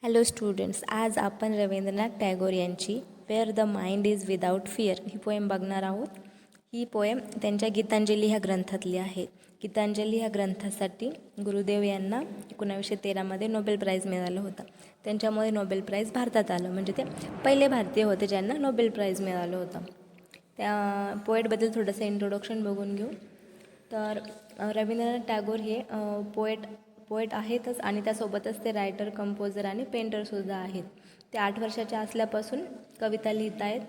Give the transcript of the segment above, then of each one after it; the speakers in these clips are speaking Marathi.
हॅलो स्टुडंट्स, आज आपण रवींद्रनाथ टागोर यांची where the mind is without fear ही पोएम बघणार आहोत. ही पोएम त्यांच्या गीतांजली ह्या ग्रंथातली आहे. गीतांजली ह्या ग्रंथासाठी गुरुदेव यांना 1913मध्ये नोबेल प्राईज मिळालं होतं. त्यांच्यामुळे नोबेल प्राईज भारतात आलं, म्हणजे ते पहिले भारतीय होते ज्यांना नोबेल प्राईज मिळालं होतं. त्या पोएटबद्दल थोडंसं इंट्रोडक्शन बघून घेऊ. तर रवींद्रनाथ टागोर हे पोएट आहेतच आणि त्यासोबतच ते रायटर, कंपोजर आणि पेंटरसुद्धा आहेत. ते 8 वर्षाच्या असल्यापासून कविता लिहित आहेत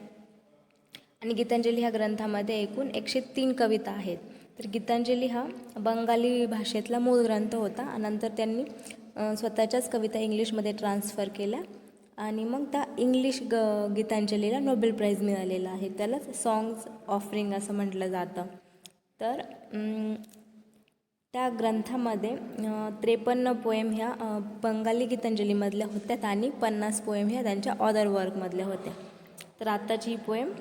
आणि गीतांजली ह्या ग्रंथामध्ये एकूण 103 कविता आहेत. तर गीतांजली हा बंगाली भाषेतला मूळ ग्रंथ होता. नंतर त्यांनी स्वतःच्याच कविता इंग्लिशमध्ये ट्रान्सफर केल्या आणि मग त्या इंग्लिश गीतांजलीला नोबेल प्राईज मिळालेला आहे. त्यालाच सॉंग्स ऑफरिंग असं म्हटलं जातं. तर त्या ग्रंथामध्ये 53 पोएम ह्या बंगाली गीतांजलीमधल्या होत्या आणि 50 पोएम ह्या त्यांच्या अदर वर्कमधल्या होत्या. तर आत्ताची ही poem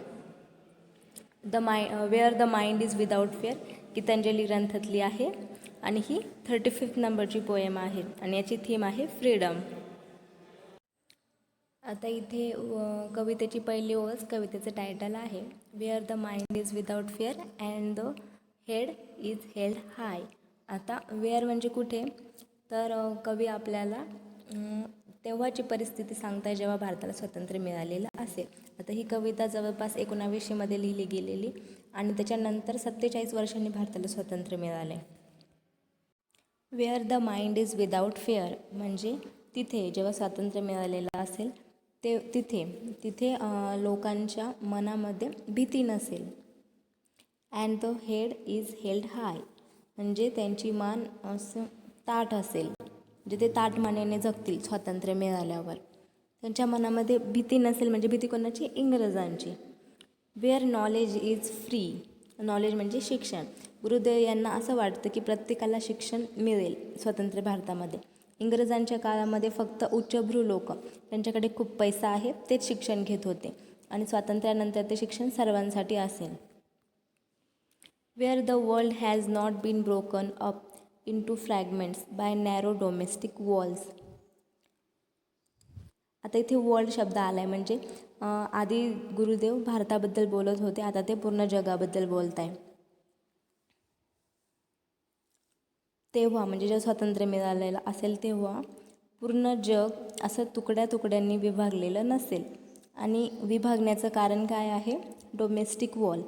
where the mind is without fear Gitanjali ग्रंथातली आहे आणि ही 35 नंबरची पोएम आहे आणि याची थीम आहे फ्रीडम. आता इथे कवितेची पहिली ओळच कवितेचं टायटल आहे where the mind is without fear and the head is held high. आता वेअर म्हणजे कुठे, तर कवी आपल्याला तेव्हाची परिस्थिती सांगताय जेव्हा भारताला स्वातंत्र्य मिळालेलं असेल. आता ही कविता जवळपास 1900मध्ये लिहिली गेलेली आणि त्याच्यानंतर 47 वर्षांनी भारताला स्वातंत्र्य मिळाले. Where the mind is without fear म्हणजे तिथे जेव्हा स्वातंत्र्य मिळालेलं असेल तिथे लोकांच्या मनामध्ये भीती नसेल. And the head is held high म्हणजे त्यांची मान असं ताठ असेल, म्हणजे ते ताठ मानेने जगतील स्वातंत्र्य मिळाल्यावर. त्यांच्या मनामध्ये भीती नसेल म्हणजे भीती कोणाची? इंग्रजांची. Where knowledge is free, knowledge म्हणजे शिक्षण. गुरुदेव यांना असं वाटतं की प्रत्येकाला शिक्षण मिळेल स्वतंत्र भारतामध्ये. इंग्रजांच्या काळामध्ये फक्त उच्चभ्रू लोक, त्यांच्याकडे खूप पैसा आहे, तेच शिक्षण घेत होते आणि स्वातंत्र्यानंतर ते शिक्षण सर्वांसाठी असेल. Where the world has not been broken up into fragments by narrow domestic walls. आता इथे वर्ल्ड शब्द आला आहे म्हणजे आधी गुरुदेव भारताबद्दल बोलत होते, आता ते पूर्ण जगाबद्दल बोलत आहे. तेव्हा म्हणजे जेव्हा स्वातंत्र्य मिळालेलं असेल तेव्हा पूर्ण जग असं तुकड्या तुकड्यांनी विभागलेलं नसेल. आणि विभागण्याचं कारण काय आहे? Domestic wall.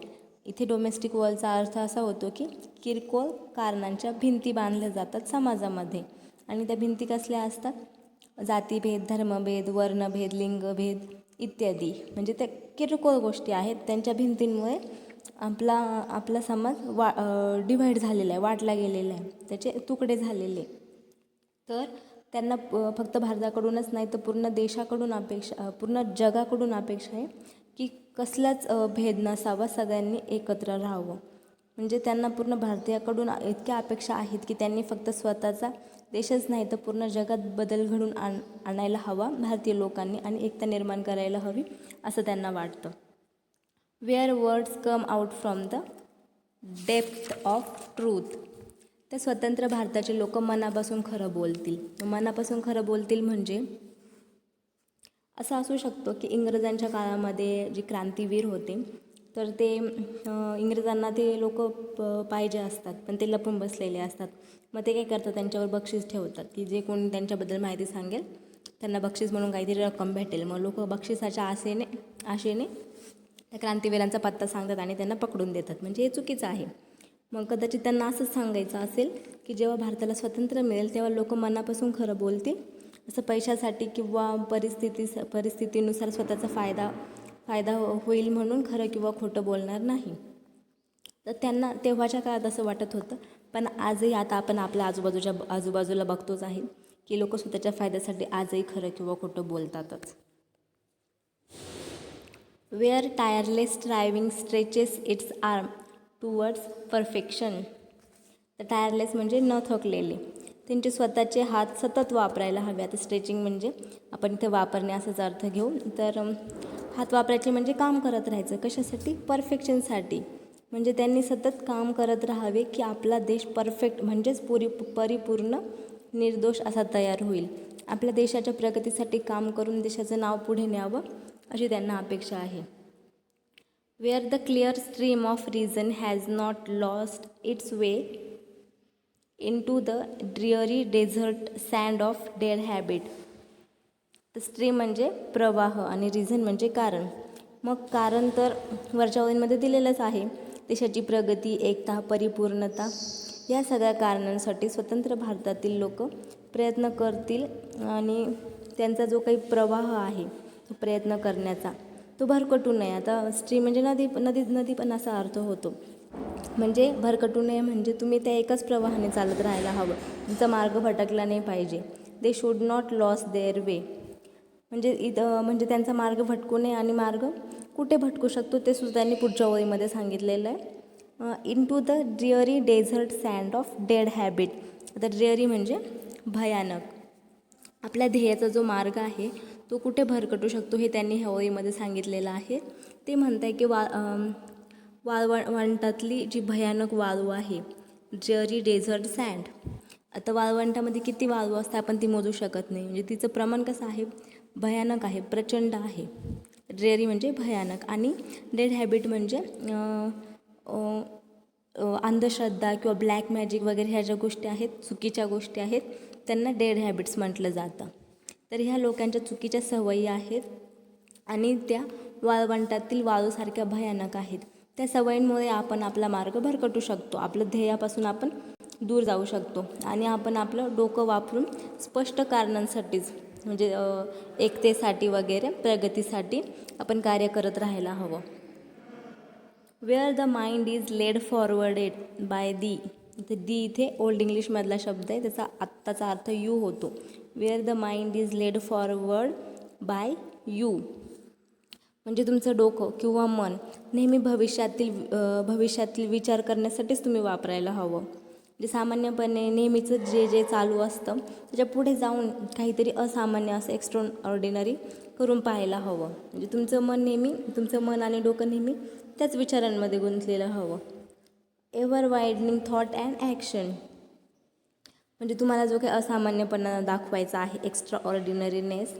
इथे डोमेस्टिक वॉलचा अर्थ असा होतो की किरकोळ कारणांच्या भिंती बांधल्या जातात समाजामध्ये आणि त्या भिंती कसल्या असतात? जातीभेद, धर्मभेद, वर्णभेद, लिंगभेद इत्यादी, म्हणजे त्या किरकोळ गोष्टी आहेत. त्यांच्या भिंतींमुळे आपला समाज डिव्हाइड झालेला आहे, वाटला गेलेला आहे, त्याचे तुकडे झालेले. तर त्यांना फक्त भारताकडूनच नाही तर पूर्ण देशाकडून पूर्ण जगाकडून अपेक्षा आहे की कसलाच भेद नसावा, सगळ्यांनी एकत्र राहावं. म्हणजे त्यांना पूर्ण भारतीयाकडून इतक्या अपेक्षा आहेत की त्यांनी फक्त स्वतःचा देशच नाही तर पूर्ण जगात बदल घडून आणायला हवा भारतीय लोकांनी आणि एकता निर्माण करायला हवी असं त्यांना वाटतं. Where words come out from the depth of truth. त्या स्वतंत्र भारताचे लोक मनापासून खरं बोलतील. मनापासून खरं बोलतील म्हणजे असं असू शकतो की इंग्रजांच्या काळामध्ये जे क्रांतीवीर होते तर ते इंग्रजांना ते लोक पाहिजे असतात पण ते लपून बसलेले असतात. मग ते काय करतात? त्यांच्यावर बक्षीस ठेवतात की जे कोणी त्यांच्याबद्दल माहिती सांगेल त्यांना बक्षीस म्हणून काहीतरी रक्कम भेटेल. मग लोक बक्षिसाच्या आशेने त्या क्रांतीवीरांचा पत्ता सांगतात आणि त्यांना पकडून देतात. म्हणजे हे चुकीचं आहे. मग कदाचित त्यांना असंच सांगायचं असेल की जेव्हा भारताला स्वातंत्र्य मिळेल तेव्हा लोक मनापासून खरं बोलतील, असं पैशासाठी किंवा परिस्थितीनुसार स्वतःचा फायदा होईल म्हणून खरं किंवा खोटं बोलणार नाही. तर त्यांना तेव्हाच्या काळात असं वाटत होतं. पण आजही आता आपण आपल्या आजूबाजूला बघतोच आहे की लोक स्वतःच्या फायद्यासाठी आजही खरं किंवा खोटं बोलतातच. Where tireless striving stretches its arm towards perfection. तर टायरलेस म्हणजे न थकलेले, त्यांचे स्वतःचे हात सतत वापरायला हवे. आता स्ट्रेचिंग म्हणजे आपण इथे वापरणे असाच अर्थ घेऊ. तर हात वापरायचे म्हणजे काम करत राहायचं. कशासाठी? परफेक्शनसाठी. म्हणजे त्यांनी सतत काम करत राहावे की आपला देश परफेक्ट म्हणजेच परिपूर्ण निर्दोष असा तयार होईल. आपल्या देशाच्या प्रगतीसाठी काम करून देशाचं नाव पुढे न्यावं अशी त्यांना अपेक्षा आहे. Where the clear stream of reason has not lost its way into the dreary desert sand of dead habit. तर स्ट्रीम म्हणजे प्रवाह आणि रिझन म्हणजे कारण. मग कारण तर वरच्या ओळींमध्ये दिलेलंच आहे. देशाची प्रगती, एकता, परिपूर्णता या सगळ्या कारणांसाठी स्वतंत्र भारतातील लोक प्रयत्न करतील आणि त्यांचा जो काही प्रवाह आहे तो प्रयत्न करण्याचा तो भरकटू नये. आता स्ट्रीम म्हणजे नदी पण असा अर्थ होतो. म्हणजे भरकटू नये म्हणजे तुम्ही त्या एकाच प्रवाहाने चालत राहायला हवं, तुमचा मार्ग भटकला नाही पाहिजे. They should not loss there वे म्हणजे त्यांचा मार्ग भटकू नये. आणि मार्ग कुठे भटकू शकतो ते सुद्धा त्यांनी पुढच्या ओळीमध्ये सांगितलेलं आहे. Into the dreary desert sand of dead habit. आता ड्रिअरी म्हणजे भयानक. आपल्या ध्येयाचा जो मार्ग आहे तो कुठे भरकटू शकतो हे त्यांनी ह्या ओळीमध्ये सांगितलेलं आहे. ते म्हणत आहे की वाळवंटातली जी भयानक वाळू आहे, ड्रिअरी डेझर्ट सँड. आता वाळवंटामध्ये किती वाळू असते आपण ती मोजू शकत नाही. म्हणजे तिचं प्रमाण कसं आहे, भयानक आहे, प्रचंड आहे. ड्रिअरी म्हणजे भयानक. आणि डेड हॅबिट म्हणजे अंधश्रद्धा किंवा ब्लॅक मॅजिक वगैरे ह्या ज्या गोष्टी आहेत, चुकीच्या गोष्टी आहेत, त्यांना डेड हॅबिट्स म्हटलं जातं. तर ह्या लोकांच्या चुकीच्या सवयी आहेत आणि त्या वाळवंटातील वाळूसारख्या भयानक आहेत. त्या सवयींमुळे आपण आपला मार्ग भरकटू शकतो, आपलं ध्येयापासून आपण दूर जाऊ शकतो आणि आपण आपलं डोकं वापरून स्पष्ट कारणांसाठीच म्हणजे एकतेसाठी वगैरे प्रगतीसाठी आपण कार्य करत राहायला हवं. Where the mind is led forwarded by thee. Thee इथे ओल्ड इंग्लिशमधला शब्द आहे, त्याचा आत्ताचा अर्थ यू होतो. Where the mind is led forward by you म्हणजे तुमचं डोकं किंवा मन नेहमी भविष्यातील विचार करण्यासाठीच तुम्ही वापरायला हवं. म्हणजे सामान्यपणे नेहमीचं जे चालू असतं त्याच्या पुढे जाऊन काहीतरी असामान्य असं एक्स्ट्रा ऑर्डिनरी करून पाहायला हवं. म्हणजे तुमचं मन आणि डोकं नेहमी त्याच विचारांमध्ये गुंतलेलं हवं. Ever widening thought and action म्हणजे तुम्हाला जो काही असामान्यपणा दाखवायचा आहे, एक्स्ट्रा ऑर्डिनरीनेस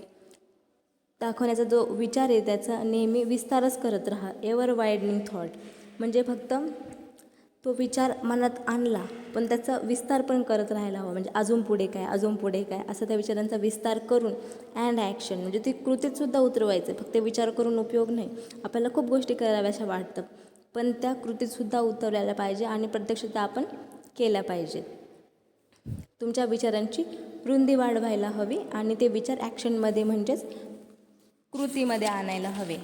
दाखवण्याचा जो विचार आहे त्याचा नेहमी विस्तारच करत राहा. एव्हर वायडनिंग थॉट म्हणजे फक्त तो विचार मनात आणला पण त्याचा विस्तार पण करत राहायला हवा. म्हणजे अजून पुढे काय असं त्या विचारांचा विस्तार करून अँड ॲक्शन म्हणजे ती कृतीतसुद्धा उतरवायचं. फक्त विचार करून उपयोग नाही. आपल्याला खूप गोष्टी कराव्याशा वाटतं पण त्या कृतीतसुद्धा उतरवायला पाहिजे आणि प्रत्यक्षात आपण केल्या पाहिजेत. तुमच्या विचारांची रुंदी वाढवायला हवी आणि ते विचार ॲक्शनमध्ये म्हणजेच कृतीमध्ये आणायला हवे.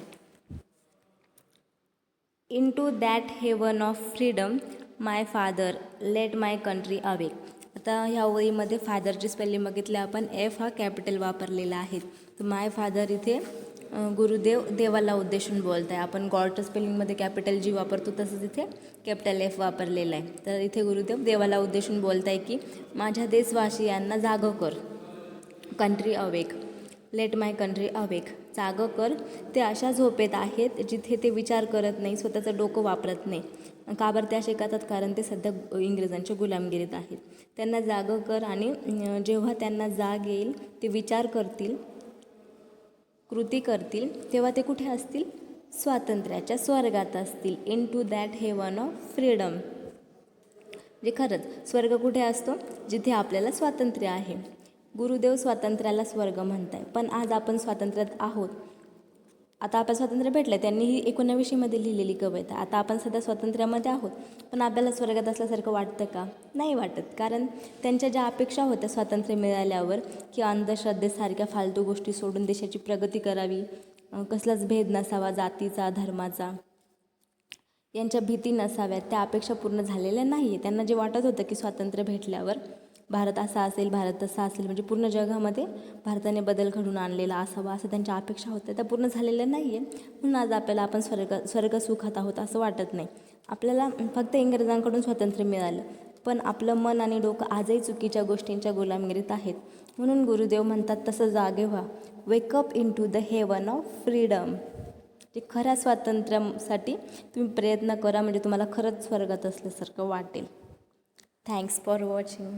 Into that heaven of freedom my father let my country awake. आता ह्या ओळीमध्ये फादरची स्पेलिंग बघितली आपण, एफ हा कॅपिटल वापरलेला आहे. तर माय फादर इथे गुरुदेव देवाला उद्देशून बोलत आहे. आपण गॉडच्या स्पेलिंगमध्ये कॅपिटल जी वापरतो तसंच इथे कॅपिटल एफ वापरलेला आहे. तर इथे गुरुदेव देवाला उद्देशून बोलत आहे की माझ्या देशवासियांना जागं कर. Country awake, late my country awake, जागं कर. ते अशा झोपेत आहेत जिथे ते विचार करत नाही, स्वतःचं डोकं वापरत नाही. का बरं ते असे करतात? कारण ते सध्या इंग्रजांच्या गुलामगिरीत आहेत. त्यांना जागं कर आणि जेव्हा त्यांना जाग येईल ते विचार करतील, कृती करतील, तेव्हा ते कुठे असतील? स्वातंत्र्याच्या स्वर्गात असतील. Into that heaven of freedom म्हणजे खरंच स्वर्ग कुठे असतो? जिथे आपल्याला स्वातंत्र्य आहे. गुरुदेव स्वातंत्र्याला स्वर्ग म्हणत आहे. पण आज आपण स्वातंत्र्यात आहोत. आता आपल्याला स्वातंत्र्य भेटलं. त्यांनी ही 1919मध्ये लिहिलेली कविता. आता आपण सध्या स्वातंत्र्यामध्ये आहोत पण आपल्याला स्वर्गात असल्यासारखं वाटतं का? नाही वाटत. कारण त्यांच्या ज्या अपेक्षा होत्या स्वातंत्र्य मिळाल्यावर की अंधश्रद्धेसारख्या फालतू गोष्टी सोडून देशाची प्रगती करावी, कसलाच भेद नसावा जातीचा, धर्माचा, यांच्या भीती नसाव्यात, त्या अपेक्षा पूर्ण झालेल्या नाही आहे. त्यांना जे वाटत होतं की स्वातंत्र्य भेटल्यावर भारत असा असेल, भारत तसा असेल, म्हणजे पूर्ण जगामध्ये भारताने बदल घडून आणलेला असावा असं त्यांच्या अपेक्षा होत्या, त्या पूर्ण झालेल्या नाही आहे. म्हणून आज आपल्याला आपण स्वर्ग सुखात आहोत असं वाटत नाही. आपल्याला फक्त इंग्रजांकडून स्वातंत्र्य मिळालं पण आपलं मन आणि डोकं आजही चुकीच्या गोष्टींच्या गुलामगिरीत आहेत. म्हणून गुरुदेव म्हणतात तसं जागे व्हा. Wake up into the heaven of freedom. जे खऱ्या स्वातंत्र्यासाठी तुम्ही प्रयत्न करा म्हणजे तुम्हाला खरंच स्वर्गात असल्यासारखं वाटेल. Thanks for watching.